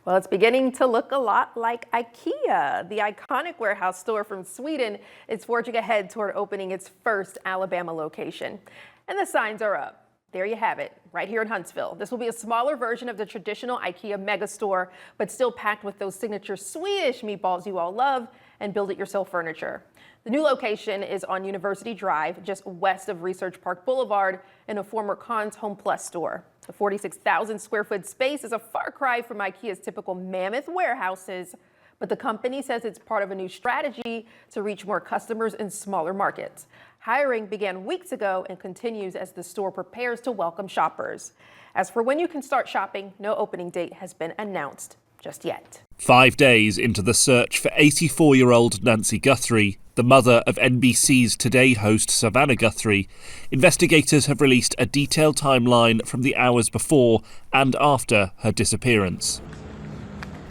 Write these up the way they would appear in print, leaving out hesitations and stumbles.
Well, it's beginning to look a lot like IKEA. The iconic warehouse store from Sweden is forging ahead toward opening its first Alabama location. And the signs are up. There you have it, right here in Huntsville. This will be a smaller version of the traditional IKEA megastore, but still packed with those signature Swedish meatballs you all love and build-it-yourself furniture. The new location is on University Drive, just west of Research Park Boulevard, in a former Conn's Home Plus store. The 46,000 square foot space is a far cry from IKEA's typical mammoth warehouses, but the company says it's part of a new strategy to reach more customers in smaller markets. Hiring began weeks ago and continues as the store prepares to welcome shoppers. As for when you can start shopping, no opening date has been announced just yet. 5 days into the search for 84-year-old Nancy Guthrie, the mother of NBC's Today host Savannah Guthrie, investigators have released a detailed timeline from the hours before and after her disappearance.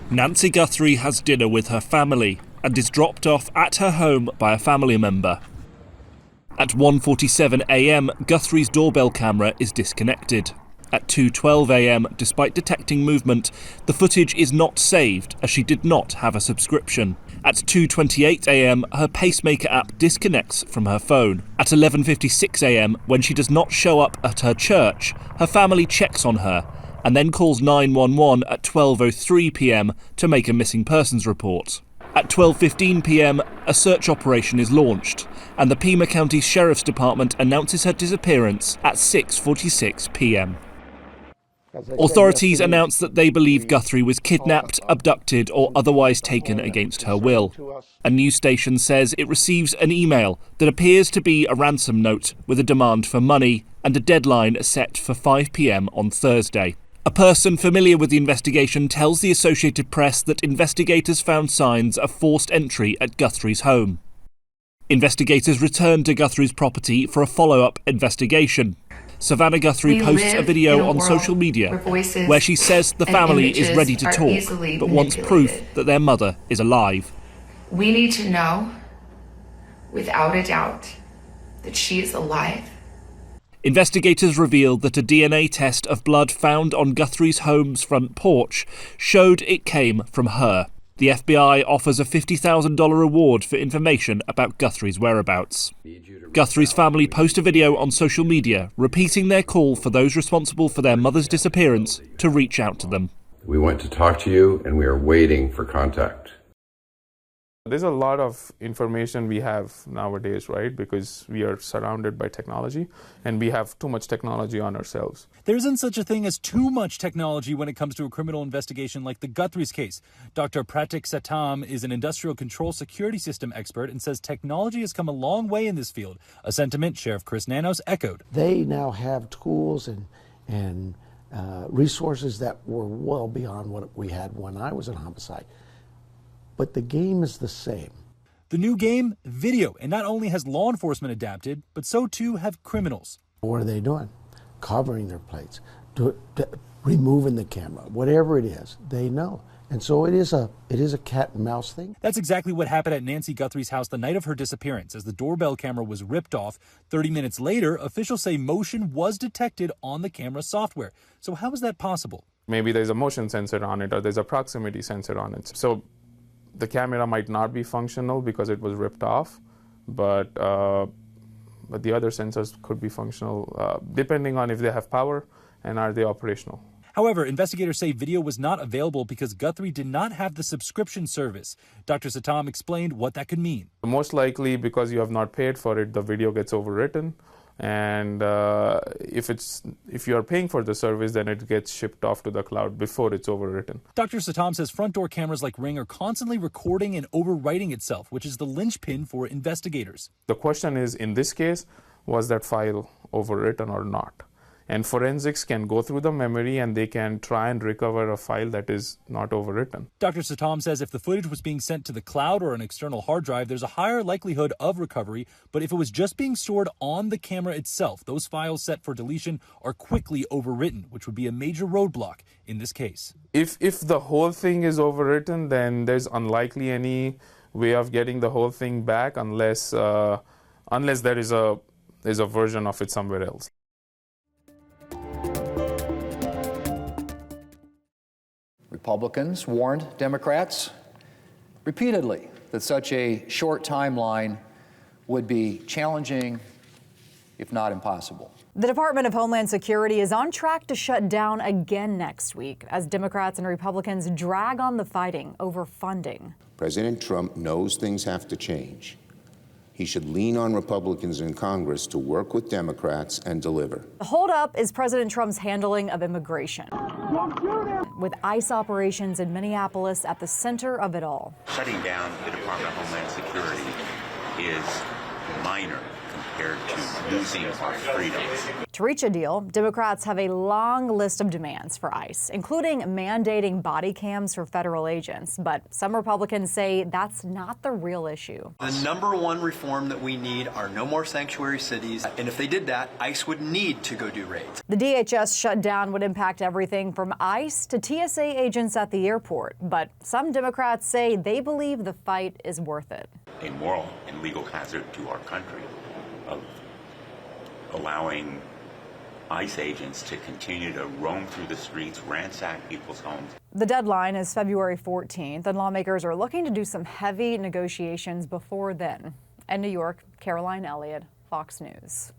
Nancy Guthrie has dinner with her family and is dropped off at her home by a family member. At 1:47 a.m, Guthrie's doorbell camera is disconnected. At 2:12 a.m, despite detecting movement, the footage is not saved as she did not have a subscription. At 2:28 a.m, her pacemaker app disconnects from her phone. At 11:56 a.m, when she does not show up at her church, her family checks on her and then calls 911 at 12:03 p.m. to make a missing persons report. At 12:15 p.m, a search operation is launched, and the Pima County Sheriff's Department announces her disappearance at 6:46 p.m. Authorities announced that they believe Guthrie was kidnapped, abducted, or otherwise taken against her will. A news station says it receives an email that appears to be a ransom note with a demand for money and a deadline set for 5 p.m. on Thursday. A person familiar with the investigation tells the Associated Press that investigators found signs of forced entry at Guthrie's home. Investigators returned to Guthrie's property for a follow-up investigation. Savannah Guthrie posts a video on social media where she says the family is ready to talk, but wants proof that their mother is alive. We need to know, without a doubt, that she is alive. Investigators revealed that a DNA test of blood found on Guthrie's home's front porch showed it came from her. The FBI offers a $50,000 reward for information about Guthrie's whereabouts. Guthrie's family post a video on social media repeating their call for those responsible for their mother's disappearance to reach out to them. We want to talk to you and we are waiting for contact. There's a lot of information we have nowadays, right? Because we are surrounded by technology and we have too much technology on ourselves. There isn't such a thing as too much technology when it comes to a criminal investigation like the Guthrie's case. Dr. Pratik Satam is an industrial control security system expert and says technology has come a long way in this field, a sentiment Sheriff Chris Nanos echoed. They now have tools and resources that were well beyond what we had when I was in homicide. But the game is the same. The new game, video, and not only has law enforcement adapted, but so too have criminals. What are they doing? Covering their plates, removing the camera, whatever it is, they know. And so it is a cat and mouse thing. That's exactly what happened at Nancy Guthrie's house the night of her disappearance. As the doorbell camera was ripped off, 30 minutes later, officials say motion was detected on the camera software. So how is that possible? Maybe there's a motion sensor on it or there's a proximity sensor on it. So the camera might not be functional because it was ripped off, but the other sensors could be functional depending on if they have power and are they operational. However, investigators say video was not available because Guthrie did not have the subscription service. Dr. Satam explained what that could mean. Most likely because you have not paid for it, the video gets overwritten. And if you are paying for the service, then it gets shipped off to the cloud before it's overwritten. Dr. Satam says front door cameras like Ring are constantly recording and overwriting itself, which is the linchpin for investigators. The question is, in this case, was that file overwritten or not? And forensics can go through the memory and they can try and recover a file that is not overwritten. Dr. Satam says if the footage was being sent to the cloud or an external hard drive, there's a higher likelihood of recovery. But if it was just being stored on the camera itself, those files set for deletion are quickly overwritten, which would be a major roadblock in this case. If the whole thing is overwritten, then there's unlikely any way of getting the whole thing back unless there is a version of it somewhere else. Republicans warned Democrats repeatedly that such a short timeline would be challenging, if not impossible. The Department of Homeland Security is on track to shut down again next week as Democrats and Republicans drag on the fighting over funding. President Trump knows things have to change. He should lean on Republicans in Congress to work with Democrats and deliver. The holdup is President Trump's handling of immigration, with ICE operations in Minneapolis at the center of it all. Shutting down the Department of Homeland Security is minor compared to losing our freedoms. To reach a deal, Democrats have a long list of demands for ICE, including mandating body cams for federal agents. But some Republicans say that's not the real issue. The number one reform that we need are no more sanctuary cities. And if they did that, ICE would need to go do raids. The DHS shutdown would impact everything from ICE to TSA agents at the airport. But some Democrats say they believe the fight is worth it. A moral and legal hazard to our country of allowing ICE agents to continue to roam through the streets, ransack people's homes. The deadline is February 14th, and lawmakers are looking to do some heavy negotiations before then. In New York, Caroline Elliott, Fox News.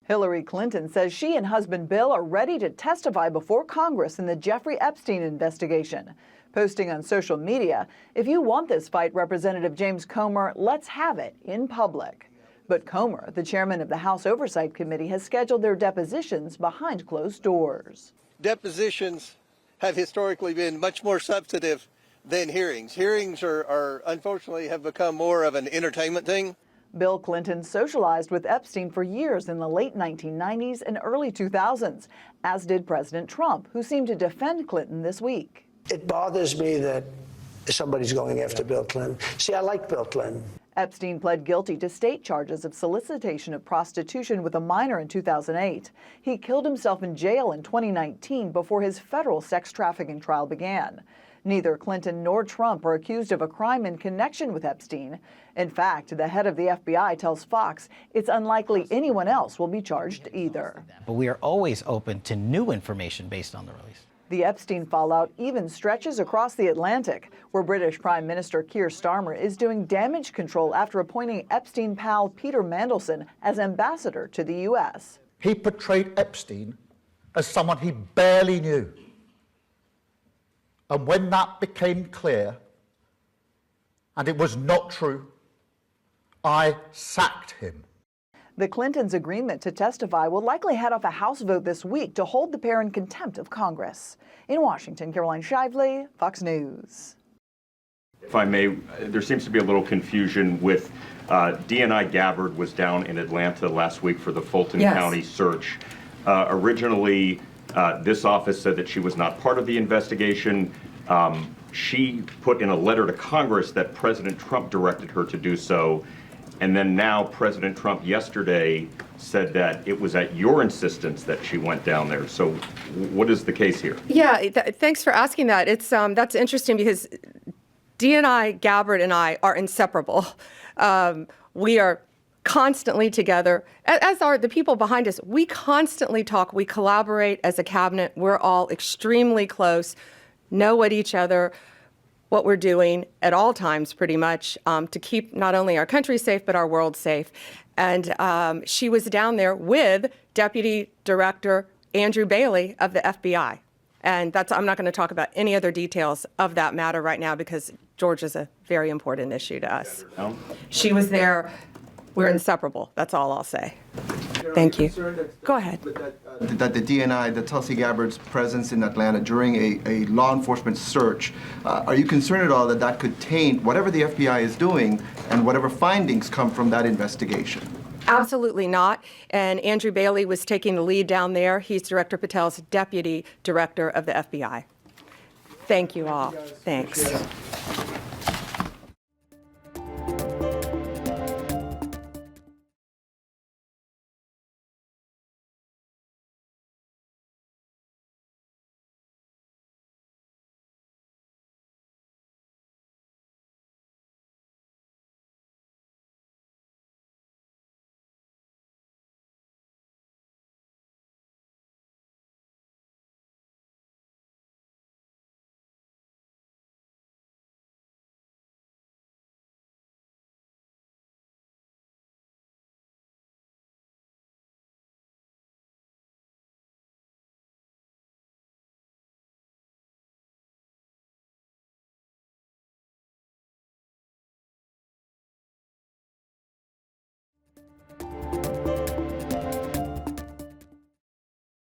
Hillary Clinton says she and husband Bill are ready to testify before Congress in the Jeffrey Epstein investigation. Posting on social media, "If you want this fight, Representative James Comer, let's have it in public." But Comer, the chairman of the House Oversight Committee, has scheduled their depositions behind closed doors. Depositions have historically been much more substantive than hearings. Hearings are unfortunately have become more of an entertainment thing. Bill Clinton socialized with Epstein for years in the late 1990s and early 2000s, as did President Trump, who seemed to defend Clinton this week. It bothers me that somebody's going after Bill Clinton. See, I like Bill Clinton. Epstein pled guilty to state charges of solicitation of prostitution with a minor in 2008. He killed himself in jail in 2019 before his federal sex trafficking trial began. Neither Clinton nor Trump are accused of a crime in connection with Epstein. In fact, the head of the FBI tells Fox it's unlikely anyone else will be charged either. But we are always open to new information based on the release. The Epstein fallout even stretches across the Atlantic, where British Prime Minister Keir Starmer is doing damage control after appointing Epstein pal Peter Mandelson as ambassador to the U.S. He portrayed Epstein as someone he barely knew. And when that became clear, and it was not true, I sacked him. The Clintons' agreement to testify will likely head off a House vote this week to hold the pair in contempt of Congress. In Washington, Caroline Shively, Fox News. If I may, there seems to be a little confusion with DNI Gabbard was down in Atlanta last week for the Fulton County search. Originally, this office said that she was not part of the investigation. She put in a letter to Congress that President Trump directed her to do so. And then now President Trump yesterday said that it was at your insistence that she went down there. So what is the case here? Yeah, thanks for asking that. It's that's interesting because DNI Gabbard and I are inseparable. We are constantly together, as are the people behind us. We constantly talk. We collaborate as a cabinet. We're all extremely close, know what each other, what we're doing at all times, pretty much, to keep not only our country safe, but our world safe. And she was down there with Deputy Director Andrew Bailey of the FBI. And I'm not going to talk about any other details of that matter right now because Georgia's a very important issue to us. She was there. We're inseparable. That's all I'll say. Thank you. Go ahead. That the DNI, the Tulsi Gabbard's presence in Atlanta during a law enforcement search, are you concerned at all that that could taint whatever the FBI is doing and whatever findings come from that investigation? Absolutely not. And Andrew Bailey was taking the lead down there. He's Director Patel's deputy director of the FBI. Thank you all. Thanks.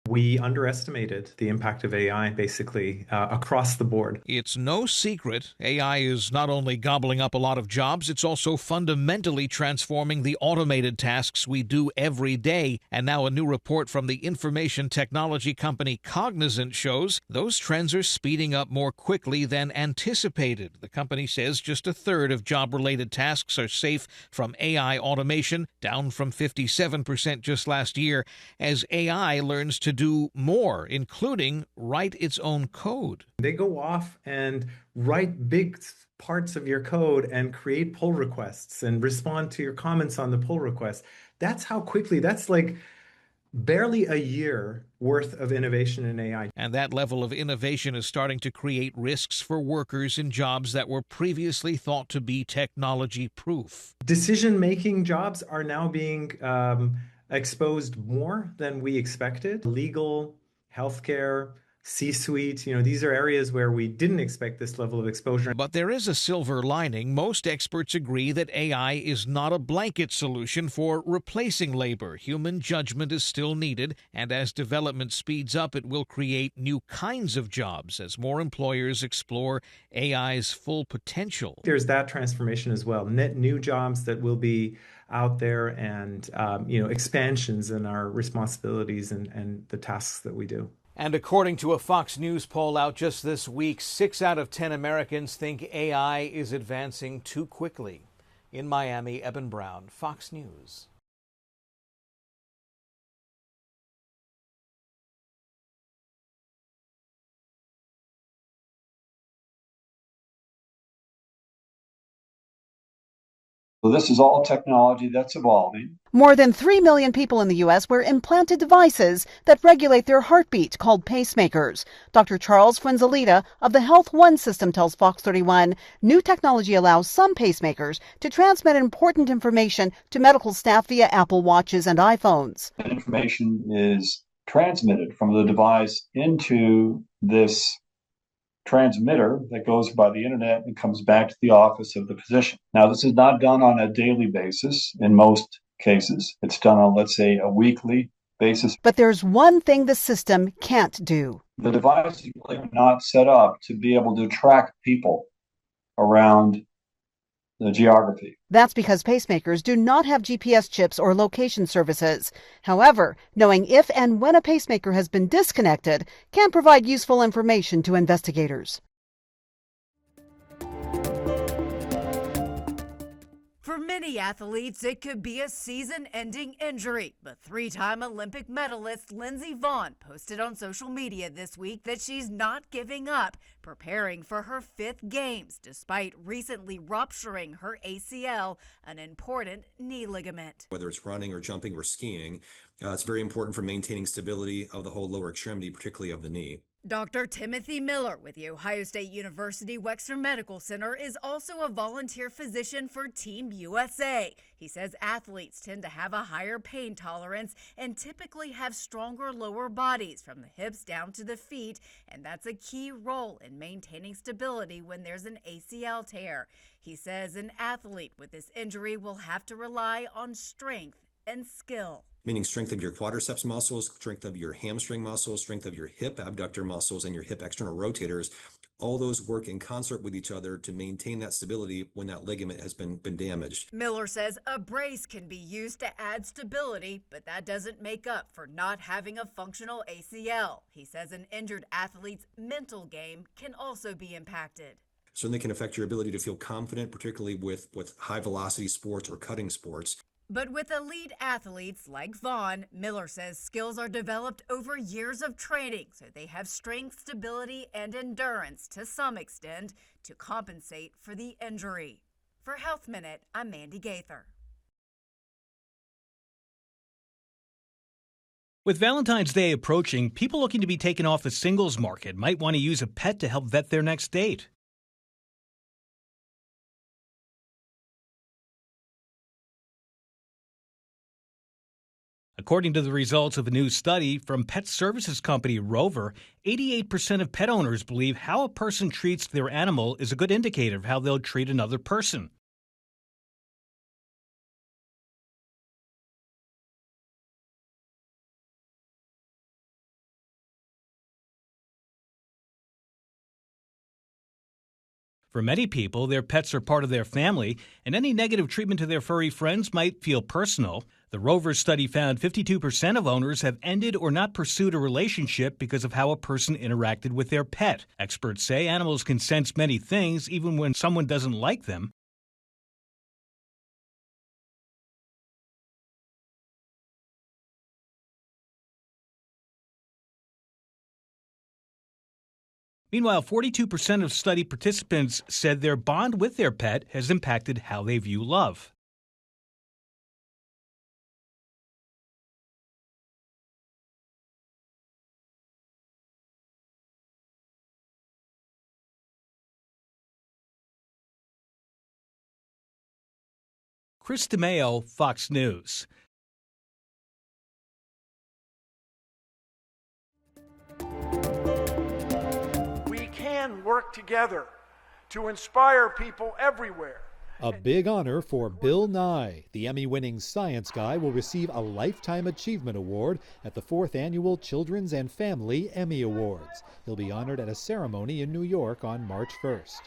We underestimated the impact of AI basically across the board. It's no secret AI is not only gobbling up a lot of jobs, it's also fundamentally transforming the automated tasks we do every day. And now a new report from the information technology company Cognizant shows those trends are speeding up more quickly than anticipated. The company says just a third of job-related tasks are safe from AI automation, down from 57% just last year, as AI learns to do more, including write its own code. They go off and write big parts of your code and create pull requests and respond to your comments on the pull request. That's how quickly, that's like barely a year worth of innovation in AI. And that level of innovation is starting to create risks for workers in jobs that were previously thought to be technology-proof. Decision-making jobs are now being exposed more than we expected. Legal, healthcare, C-suite, these are areas where we didn't expect this level of exposure. But there is a silver lining. Most experts agree that AI is not a blanket solution for replacing labor. Human judgment is still needed, and as development speeds up, it will create new kinds of jobs as more employers explore AI's full potential. There's that transformation as well. Net new jobs that will be out there and, expansions in our responsibilities and the tasks that we do. And according to a Fox News poll out just this week, 6 out of 10 Americans think AI is advancing too quickly. In Miami, Eben Brown, Fox News. So this is all technology that's evolving. More than 3 million people in the U.S. wear implanted devices that regulate their heartbeat, called pacemakers. Dr. Charles Fuenzalida of the Health One system tells Fox 31 new technology allows some pacemakers to transmit important information to medical staff via Apple Watches and iPhones. Information is transmitted from the device into this transmitter that goes by the internet and comes back to the office of the physician. Now, this is not done on a daily basis in most cases. It's done on, let's say, a weekly basis. But there's one thing the system can't do. The device is really not set up to be able to track people around the geography. That's because pacemakers do not have GPS chips or location services. However, knowing if and when a pacemaker has been disconnected can provide useful information to investigators. For many athletes, it could be a season-ending injury, but three-time Olympic medalist Lindsey Vonn posted on social media this week that she's not giving up, preparing for her 5th games, despite recently rupturing her ACL, an important knee ligament. Whether it's running or jumping or skiing, it's very important for maintaining stability of the whole lower extremity, particularly of the knee. Dr. Timothy Miller with the Ohio State University Wexner Medical Center is also a volunteer physician for Team USA. He says athletes tend to have a higher pain tolerance and typically have stronger lower bodies from the hips down to the feet, and that's a key role in maintaining stability when there's an ACL tear. He says an athlete with this injury will have to rely on strength and skill. Meaning strength of your quadriceps muscles, strength of your hamstring muscles, strength of your hip abductor muscles, and your hip external rotators. All those work in concert with each other to maintain that stability when that ligament has been damaged. Miller says a brace can be used to add stability, but that doesn't make up for not having a functional ACL. He says an injured athlete's mental game can also be impacted. Certainly can affect your ability to feel confident, particularly with high velocity sports or cutting sports. But with elite athletes like Vonn, Miller says skills are developed over years of training, so they have strength, stability, and endurance to some extent to compensate for the injury. For Health Minute, I'm Mandy Gaither. With Valentine's Day approaching, people looking to be taken off the singles market might want to use a pet to help vet their next date. According to the results of a new study from pet services company Rover, 88% of pet owners believe how a person treats their animal is a good indicator of how they'll treat another person. For many people, their pets are part of their family, and any negative treatment to their furry friends might feel personal. The Rover study found 52% of owners have ended or not pursued a relationship because of how a person interacted with their pet. Experts say animals can sense many things, even when someone doesn't like them. Meanwhile, 42% of study participants said their bond with their pet has impacted how they view love. Chris DeMeo, Fox News. Work together to inspire people everywhere. A big honor for Bill Nye. The Emmy-winning science guy will receive a Lifetime Achievement Award at the 4th Annual Children's and Family Emmy Awards. He'll be honored at a ceremony in New York on March 1st.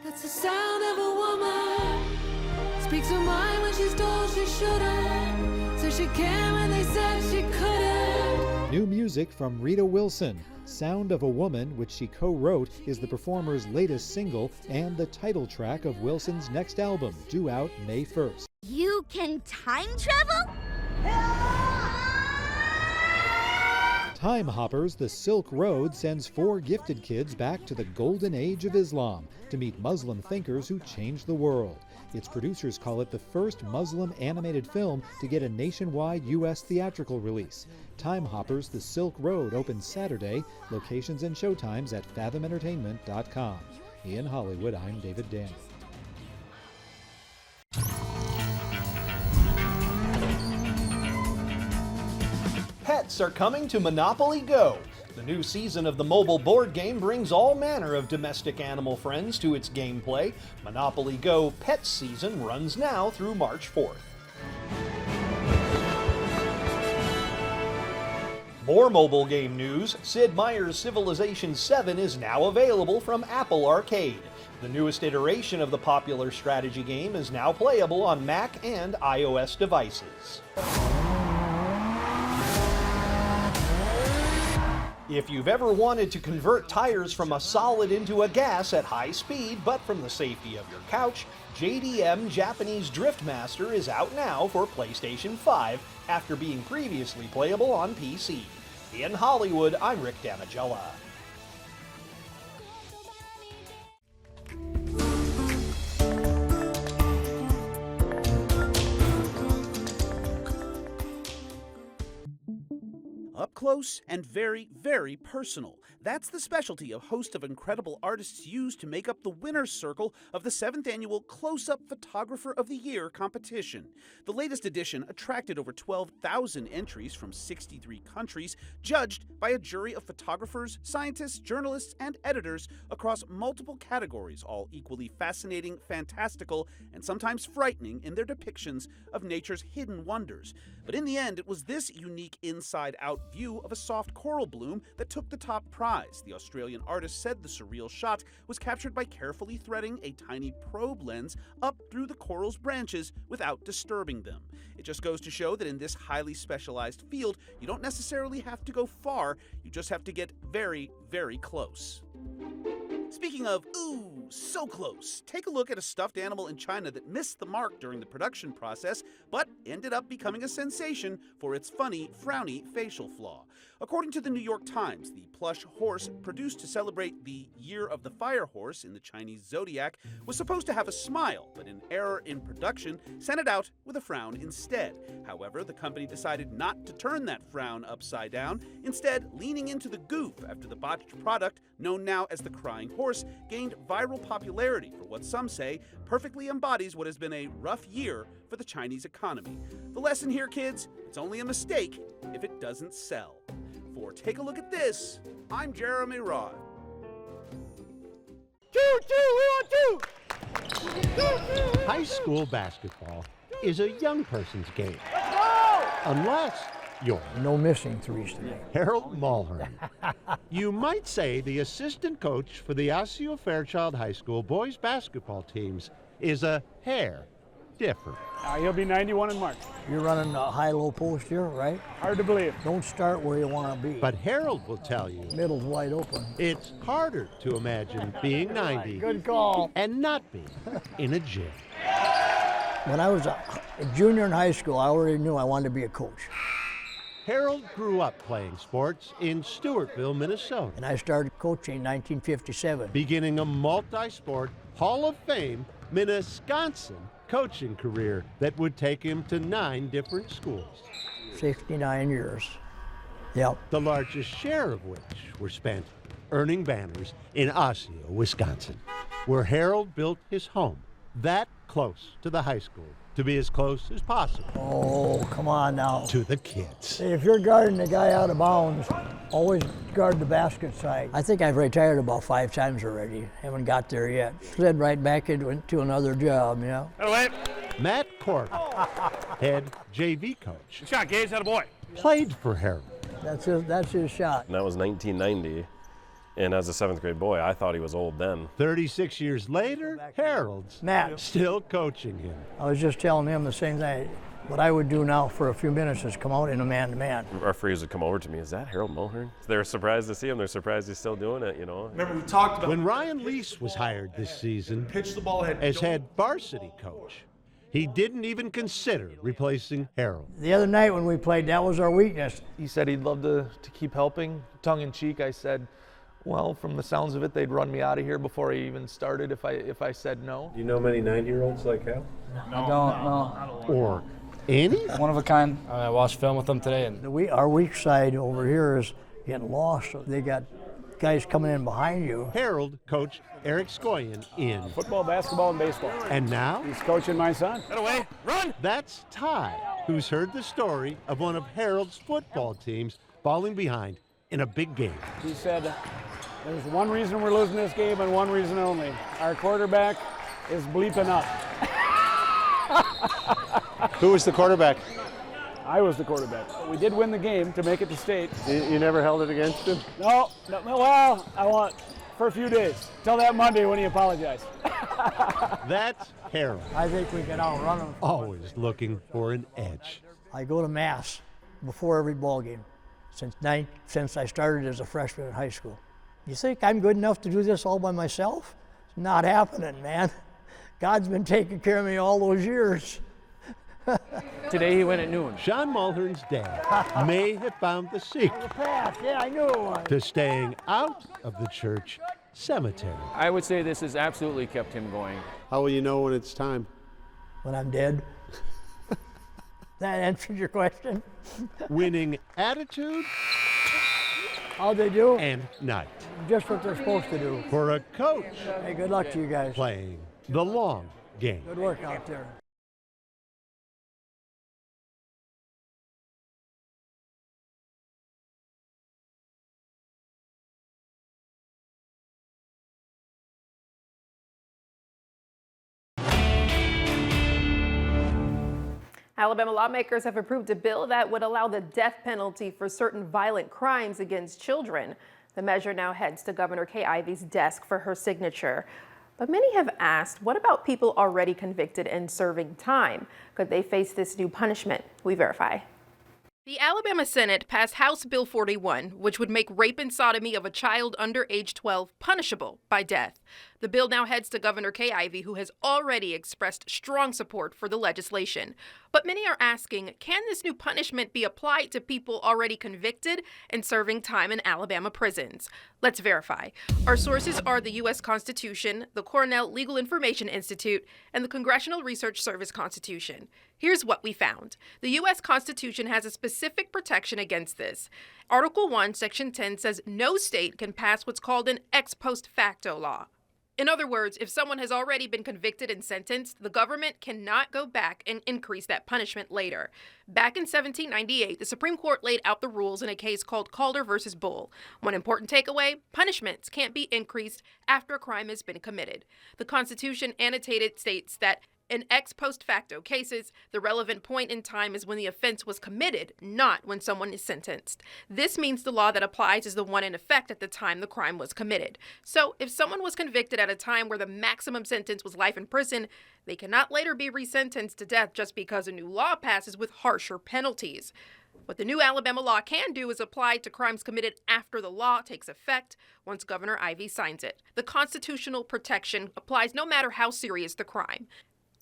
That's the sound of a woman. Speaks her mind when she's told she shouldn't. Says she can when they said she couldn't. New music from Rita Wilson. Sound of a Woman, which she co-wrote, is the performer's latest single and the title track of Wilson's next album, due out May 1st. You can time travel? Time Hoppers, The Silk Road sends 4 gifted kids back to the golden age of Islam to meet Muslim thinkers who changed the world. Its producers call it the first Muslim animated film to get a nationwide U.S. theatrical release. Time Hoppers, The Silk Road opens Saturday. Locations and showtimes at fathomentertainment.com. In Hollywood, I'm David Daniel. Pets are coming to Monopoly Go. The new season of the mobile board game brings all manner of domestic animal friends to its gameplay. Monopoly Go Pets season runs now through March 4th. More mobile game news. Sid Meier's Civilization VII is now available from Apple Arcade. The newest iteration of the popular strategy game is now playable on Mac and iOS devices. If you've ever wanted to convert tires from a solid into a gas at high speed, but from the safety of your couch, JDM Japanese Drift Master is out now for PlayStation 5 after being previously playable on PC. In Hollywood, I'm Rick Damigella. Up close and very, very personal. That's the specialty a host of incredible artists use to make up the winner's circle of the 7th annual Close-Up Photographer of the Year competition. The latest edition attracted over 12,000 entries from 63 countries, judged by a jury of photographers, scientists, journalists, and editors across multiple categories, all equally fascinating, fantastical, and sometimes frightening in their depictions of nature's hidden wonders. But in the end, it was this unique inside-out view of a soft coral bloom that took the top prize. The Australian artist said the surreal shot was captured by carefully threading a tiny probe lens up through the coral's branches without disturbing them. It just goes to show that in this highly specialized field, you don't necessarily have to go far, you just have to get very, very close. Speaking of, ooh, so close, take a look at a stuffed animal in China that missed the mark during the production process, but ended up becoming a sensation for its funny, frowny facial flaw. According to the New York Times, the plush horse produced to celebrate the Year of the Fire Horse in the Chinese zodiac was supposed to have a smile, but an error in production sent it out with a frown instead. However, the company decided not to turn that frown upside down, instead leaning into the goof after the botched product, known now as the crying horse, gained viral popularity for what some say perfectly embodies what has been a rough year for the Chinese economy. The lesson here, kids, it's only a mistake if it doesn't sell. For Take a Look at This, I'm Jeremy Rod. High school basketball is a young person's game. Unless you're no missing threes today. Harold Mulhern. You might say the assistant coach for the Osseo Fairchild High School boys basketball teams is a hair different. He'll be 91 in March. You're running a high-low post here, right? Hard to believe. Don't start where you want to be. But Harold will tell you Middle's wide open. it's harder to imagine being 90 Good call. and not being in a gym. When I was a junior in high school, I already knew I wanted to be a coach. Harold grew up playing sports in Stewartville, Minnesota, And I started coaching in 1957. beginning a multi-sport Hall of Fame Minnesotan coaching career that would take him to 9 different schools. 69 years. Yep. The largest share of which were spent earning banners in Osseo, Wisconsin, where Harold built his home, that close to the high school, to be as close as possible. Oh, come on now. To the kids. Hey, if you're guarding the guy out of bounds, always guard the basket side. I think I've retired about 5 times already. Haven't got there yet. Slid right back into another job, you know. Matt Corp, head JV coach, Good shot, Gage. Had a boy. played for Harold. That's his shot. And that was 1990. And as a 7th grade boy, I thought he was old then. 36 years later, Harold's Matt. still coaching him. I was just telling him the same thing. What I would do now for a few minutes is come out in a man-to-man. Referees would come over to me, is that Harold Mulhern? They were surprised to see him. They're surprised he's still doing it, you know. Remember, we talked about when Ryan Lease was hired this season Pitch the ball ahead. as head varsity coach. He didn't even consider replacing Harold. The other night when we played, that was our weakness. He said he'd love to keep helping. Tongue in cheek, I said, well, from the sounds of it, they'd run me out of here before I even started if I said no. Do you know many 90-year-olds like Hal? I don't know. Or any? One of a kind. I watched film with them today. And Our weak side over here is getting lost. So they got guys coming in behind you. Harold coached Eric Skoyan in Football, basketball, and baseball. And now He's coaching my son. Get away. Run. that's Ty, who's heard the story of one of Harold's football teams falling behind in a big game. He said, there's one reason we're losing this game and one reason only. Our quarterback is bleeping up. Who was the quarterback? I was the quarterback. We did win the game to make it to state. You never held it against him? No, well, I want for a few days. Till that Monday when he apologized. That's Harold. I think we can outrun them. Always looking for an edge. I go to Mass before every ball game since I started as a freshman in high school. You think I'm good enough to do this all by myself? It's not happening, man. God's been taking care of me all those years. Today he went at noon. Sean Mulhern's dad may have found the secret Yeah, I knew it was. to staying out of the church cemetery. I would say this has absolutely kept him going. How will you know when it's time? When I'm dead. That answers your question? Winning attitude How'd they do? and night. Just what they're supposed to do. For a coach Hey, good luck to you guys. playing the long game. Good work out there. Alabama lawmakers have approved a bill that would allow the death penalty for certain violent crimes against children. The measure now heads to Governor Kay Ivey's desk for her signature. But many have asked, what about people already convicted and serving time? Could they face this new punishment? We verify. The Alabama Senate passed House Bill 41, which would make rape and sodomy of a child under age 12 punishable by death. The bill now heads to Governor Kay Ivey, who has already expressed strong support for the legislation. But many are asking, can this new punishment be applied to people already convicted and serving time in Alabama prisons? Let's verify. Our sources are the U.S. Constitution, the Cornell Legal Information Institute, and the Congressional Research Service Constitution. Here's what we found. The U.S. Constitution has a specific protection against this. Article 1, Section 10 says no state can pass what's called an ex post facto law. In other words, if someone has already been convicted and sentenced, the government cannot go back and increase that punishment later. Back in 1798, the Supreme Court laid out the rules in a case called Calder v. Bull. One important takeaway, punishments can't be increased after a crime has been committed. The Constitution annotated states that In ex post facto cases, the relevant point in time is when the offense was committed, not when someone is sentenced. This means the law that applies is the one in effect at the time the crime was committed. So, if someone was convicted at a time where the maximum sentence was life in prison, they cannot later be resentenced to death just because a new law passes with harsher penalties. What the new Alabama law can do is apply to crimes committed after the law takes effect once Governor Ivey signs it. The constitutional protection applies no matter how serious the crime.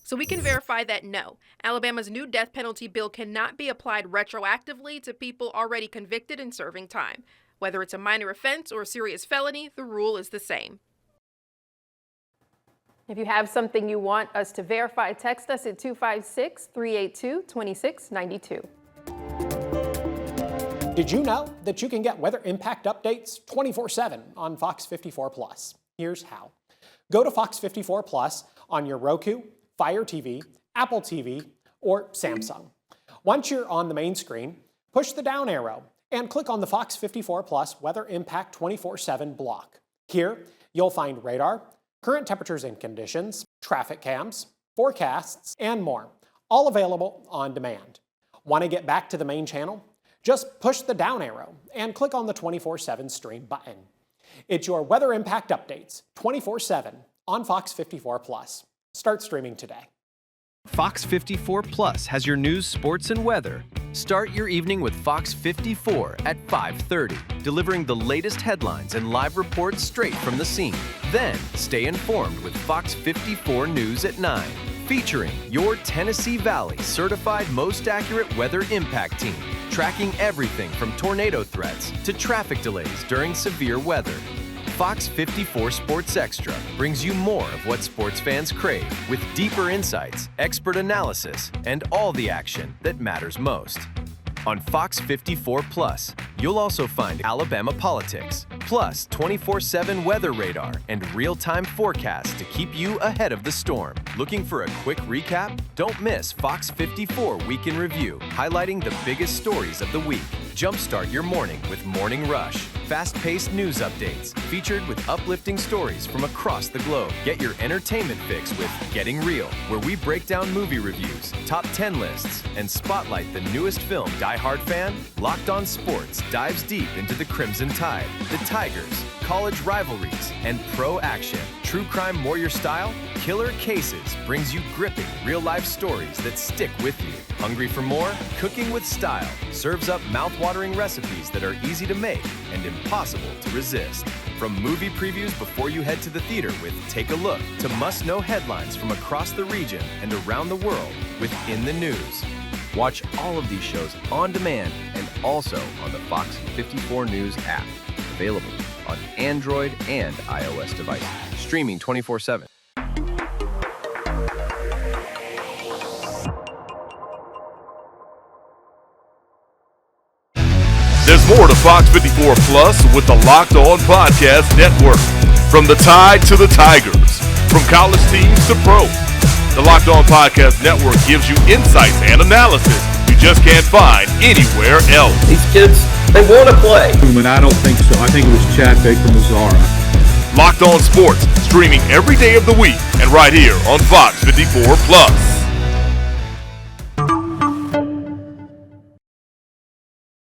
So we can verify that no, Alabama's new death penalty bill cannot be applied retroactively to people already convicted and serving time. Whether it's a minor offense or a serious felony, the rule is the same. If you have something you want us to verify, text us at 256-382-2692. Did you know that you can get weather impact updates 24/7 on Fox 54 Plus? Here's how. Go to Fox 54 Plus on your Roku, Fire TV, Apple TV, or Samsung. Once you're on the main screen, push the down arrow and click on the Fox 54 Plus Weather Impact 24/7 block. Here, you'll find radar, current temperatures and conditions, traffic cams, forecasts, and more, all available on demand. Want to get back to the main channel? Just push the down arrow and click on the 24/7 stream button. It's your weather impact updates 24/7 on Fox 54 Plus. Start streaming today. Fox 54 Plus has your news, sports, and weather. Start your evening with Fox 54 at 5:30, delivering the latest headlines and live reports straight from the scene. Then, stay informed with Fox 54 News at 9, featuring your Tennessee Valley certified most accurate weather impact team, tracking everything from tornado threats to traffic delays during severe weather. Fox 54 Sports Extra brings you more of what sports fans crave, with deeper insights, expert analysis, and all the action that matters most. On Fox 54 Plus, you'll also find Alabama politics, plus 24/7 weather radar and real-time forecasts to keep you ahead of the storm. Looking for a quick recap? Don't miss Fox 54 Week in Review, highlighting the biggest stories of the week. Jumpstart your morning with Morning Rush, fast-paced news updates featured with uplifting stories from across the globe. Get your entertainment fix with Getting Real, where we break down movie reviews, top 10 lists, and spotlight the newest film. Die Hard fan? Locked On Sports dives deep into the Crimson Tide, the Tigers, college rivalries, and pro action. True crime warrior style? Killer Cases brings you gripping real-life stories that stick with you. Hungry for more? Cooking with Style serves up mouth-watering recipes that are easy to make and impossible to resist. From movie previews before you head to the theater with Take a Look, to must-know headlines from across the region and around the world with In the News. Watch all of these shows on demand and also on the Fox 54 News app, available on Android and iOS devices, streaming 24/7. There's more to Fox 54 Plus with the Locked On Podcast Network. From the Tide to the Tigers, from college teams to pro, the Locked On Podcast Network gives you insights and analysis you just can't find anywhere else. These kids, they want to play. But I don't think so. I think it was Chad Baker-Mazzara. Locked On Sports, streaming every day of the week and right here on Fox 54 Plus.